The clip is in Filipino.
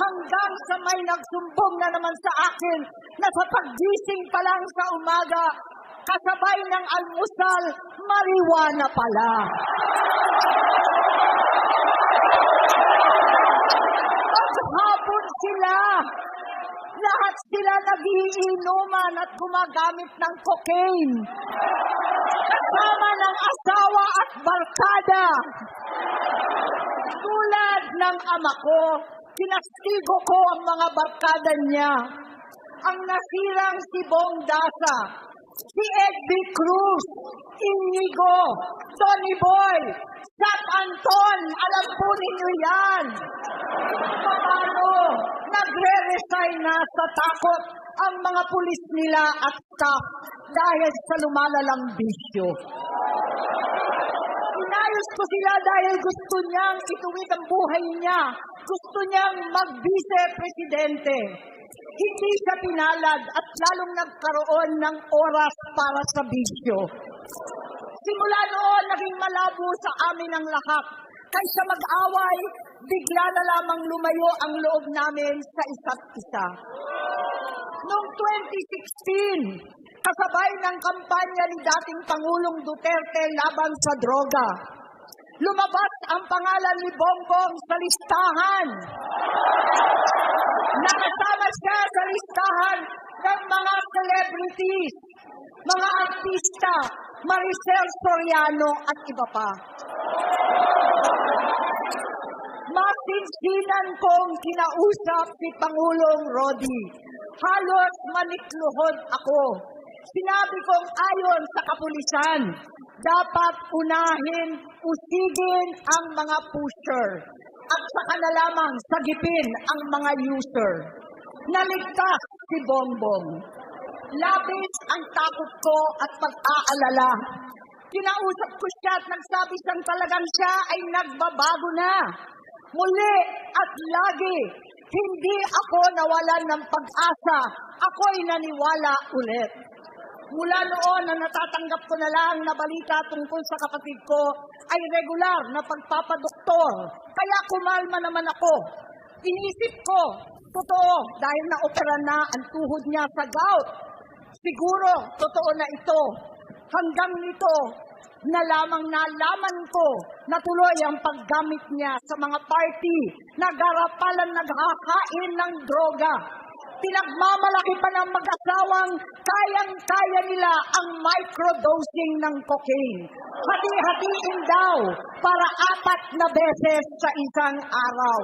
hanggang sa may nagsumbong na naman sa akin na sa paggising pa lang sa umaga, kasabay ng almusal, marijuana pala. Paghapon sila, lahat sila nagiinuman at gumagamit ng cocaine. Kasama ng asawa at barkada. Tulad ng ama ko, kinastigo ko ang mga barkada niya. Ang nasirang si Bong Dasa, si Edby Cruz, Inigo, Tony Boy, Sat Anton, alam po ninyo yan. Paano nagre-resign na sa takot ang mga pulis nila at staff dahil sa lumalalang bisyo. Inayos ko sila dahil gusto niyang ituwid ang buhay niya. Gusto niyang mag-vice-presidente. Hindi siya pinalad at lalong nagkaroon ng oras para sa bisyo. Simula noon, naging malabo sa amin ang lahat. Kaysa mag-away, bigla na lamang lumayo ang loob namin sa isa't isa. Noong 2016, kasabay ng kampanya ni dating Pangulong Duterte laban sa droga, lumabas ang pangalan ni Bongbong sa listahan. Nakasama siya sa listahan ng mga celebrities, mga artista, Maricel Soriano at iba pa. Masinsinan kong kinausap si Pangulong Rodi. Halos manikluhod ako. Sinabi kong ayon sa kapulisan, dapat unahin, usigin ang mga pusher at saka na lamang sagipin ang mga user. Naligtas si Bongbong. Labis ang takot ko at pag-aalala. Kinausap ko siya at nagsabi siyang talagang siya ay nagbabago na. Muli at lagi, hindi ako nawalan ng pag-asa. Ako'y naniwala ulit. Mula noon na natatanggap ko na lang na balita tungkol sa kapatid ko ay regular na pagpapadoktor. Kaya kumalma naman ako. Inisip ko, totoo, dahil na-opera na ang tuhod niya sa gout. Siguro, totoo na ito. Hanggang nito, na lamang nalaman ko na tuloy ang paggamit niya sa mga party na garapalan naghakain ng droga. Pinagmamalaki pa ng mag-asawang kayang-kaya nila ang microdosing ng cocaine. Hati-hatiin daw para 4 na beses sa isang araw.